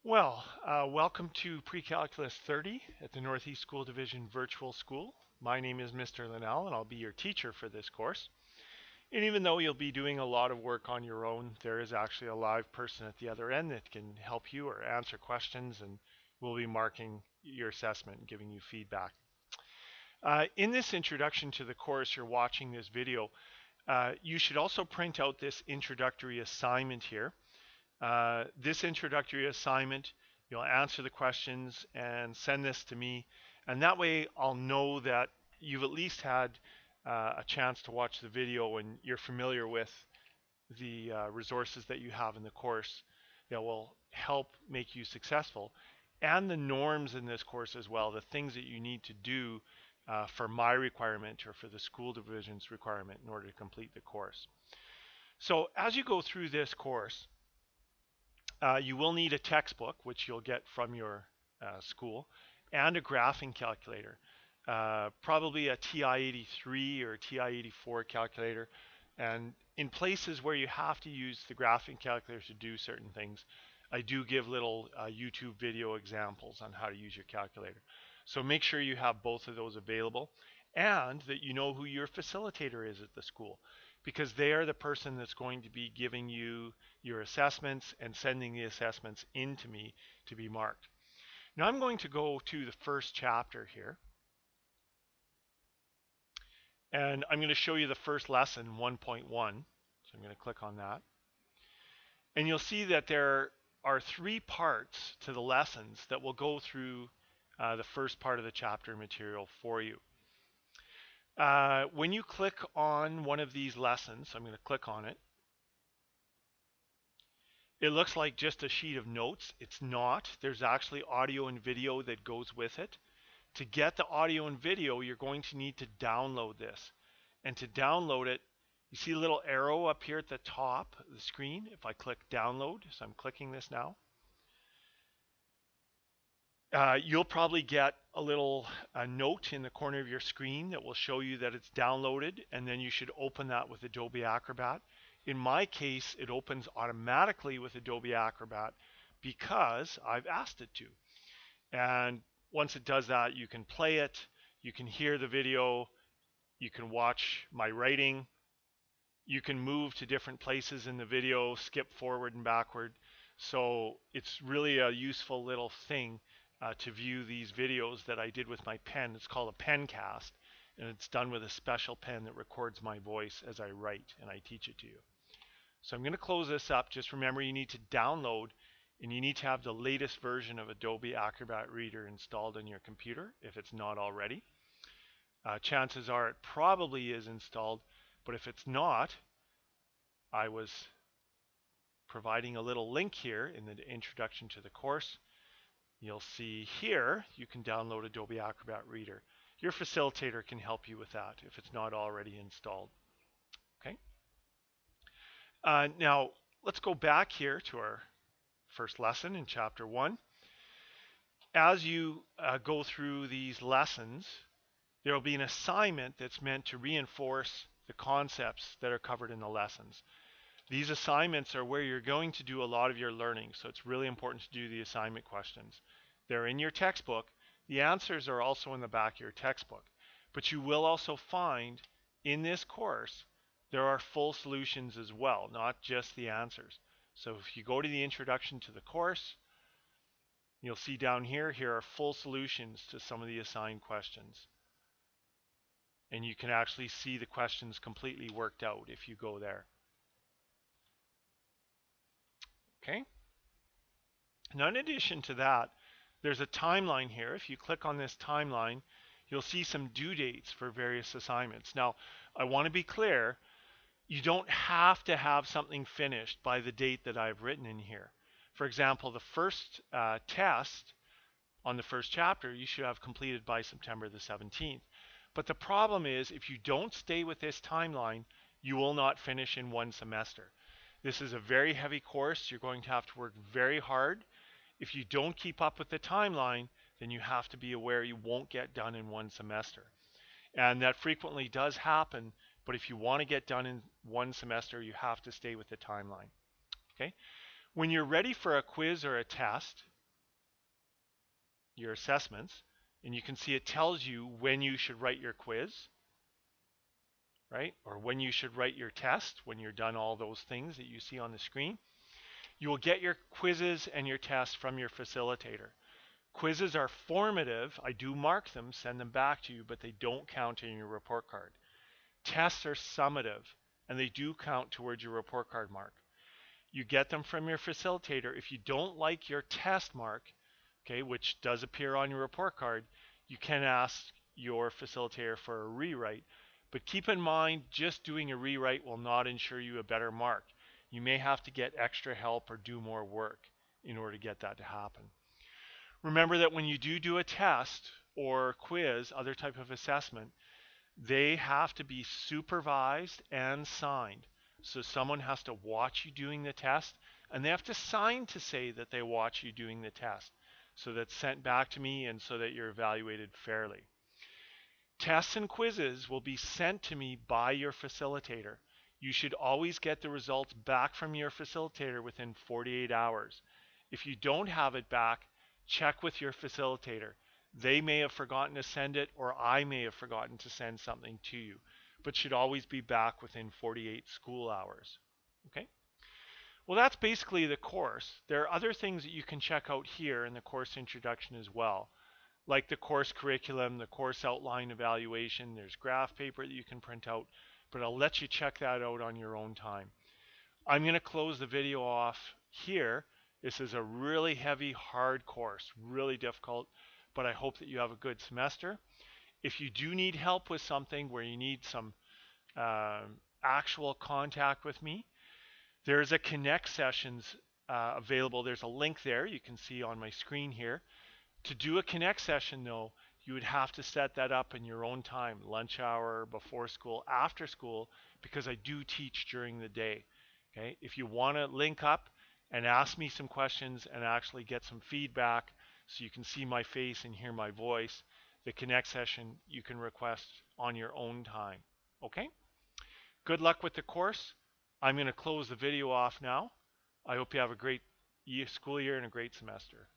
Welcome to Pre-Calculus 30 at the Northeast School Division Virtual School. My name is Mr. Linnell and I'll be your teacher for this course. And even though you'll be doing a lot of work on your own, there is actually a live person at the other end that can help you or answer questions, and we'll be marking your assessment and giving you feedback. In this introduction to the course, you're watching this video. You should also print out this introductory assignment here. This introductory assignment, you'll answer the questions and send this to me, and that way I'll know that you've at least had a chance to watch the video and you're familiar with the resources that you have in the course that will help make you successful, and the norms in this course as well, the things that you need to do for my requirement or for the school division's requirement in order to complete the course. So as you go through this course, you will need a textbook, which you'll get from your school, and a graphing calculator, probably a TI-83 or TI-84 calculator. And in places where you have to use the graphing calculator to do certain things, I do give little YouTube video examples on how to use your calculator. So make sure you have both of those available and that you know who your facilitator is at the school, because they are the person that's going to be giving you your assessments and sending the assessments in to me to be marked. Now I'm going to go to the first chapter here, and I'm going to show you the first lesson, 1.1. So I'm going to click on that. And you'll see that there are 3 parts to the lessons that will go through the first part of the chapter material for you. When you click on one of these lessons, I'm going to click on it. It looks like just a sheet of notes. It's not. There's actually audio and video that goes with it. To get the audio and video, you're going to need to download this. And to download it, you see a little arrow up here at the top of the screen. If I click download, so I'm clicking this now, you'll probably get a little note in the corner of your screen that will show you that it's downloaded, and then you should open that with Adobe Acrobat. In my case, it opens automatically with Adobe Acrobat because I've asked it to. And once it does that, you can play it, you can hear the video, you can watch my writing, you can move to different places in the video, skip forward and backward. So it's really a useful little thing to view these videos that I did with my pen. It's called a pen cast, and it's done with a special pen that records my voice as I write and I teach it to you. So I'm going to close this up. Just remember, you need to download, and you need to have the latest version of Adobe Acrobat Reader installed on your computer if it's not already. Chances are it probably is installed, but if it's not, I was providing a little link here in the introduction to the course. You'll see here you can download Adobe Acrobat Reader. Your facilitator can help you with that if it's not already installed. Okay. Now let's go back here to our first lesson in chapter 1. As you go through these lessons, there will be an assignment that's meant to reinforce the concepts that are covered in the lessons. These assignments are where you're going to do a lot of your learning, so it's really important to do the assignment questions. They're in your textbook. The answers are also in the back of your textbook. But you will also find in this course there are full solutions as well, not just the answers. So if you go to the introduction to the course, you'll see down here are full solutions to some of the assigned questions. And you can actually see the questions completely worked out if you go there. Okay. Now in addition to that, there's a timeline here. If you click on this timeline, you'll see some due dates for various assignments. Now, I want to be clear, you don't have to have something finished by the date that I've written in here. For example, the first test on the first chapter, you should have completed by September the 17th. But the problem is, if you don't stay with this timeline, you will not finish in one semester. This is a very heavy course. You're going to have to work very hard. If you don't keep up with the timeline, then you have to be aware you won't get done in one semester. And that frequently does happen, but if you want to get done in one semester, you have to stay with the timeline. Okay? When you're ready for a quiz or a test, your assessments, and you can see it tells you when you should write your quiz, right? Or when you should write your test, when you're done all those things that you see on the screen. You will get your quizzes and your tests from your facilitator. Quizzes are formative. I do mark them, send them back to you, but they don't count in your report card. Tests are summative, and they do count towards your report card mark. You get them from your facilitator. If you don't like your test mark, okay, which does appear on your report card, you can ask your facilitator for a rewrite. But keep in mind, just doing a rewrite will not ensure you a better mark. You may have to get extra help or do more work in order to get that to happen. Remember that when you do a test or quiz, other type of assessment, they have to be supervised and signed. So someone has to watch you doing the test, and they have to sign to say that they watch you doing the test. So that's sent back to me and so that you're evaluated fairly. Tests and quizzes will be sent to me by your facilitator. You should always get the results back from your facilitator within 48 hours. If you don't have it back, check with your facilitator. They may have forgotten to send it, or I may have forgotten to send something to you, but should always be back within 48 school hours. Okay? Well, that's basically the course. There are other things that you can check out here in the course introduction as well, like the course curriculum, the course outline evaluation. There's graph paper that you can print out, but I'll let you check that out on your own time. I'm going to close the video off here. This is a really heavy, hard course, really difficult, but I hope that you have a good semester. If you do need help with something where you need some actual contact with me, there's a Connect sessions available. There's a link there you can see on my screen here. To do a Connect session though, you would have to set that up in your own time, lunch hour, before school, after school, because I do teach during the day. Okay, if you want to link up and ask me some questions and actually get some feedback so you can see my face and hear my voice, the Connect session you can request on your own time. Okay? Good luck with the course. I'm going to close the video off now. I hope you have a great school year and a great semester.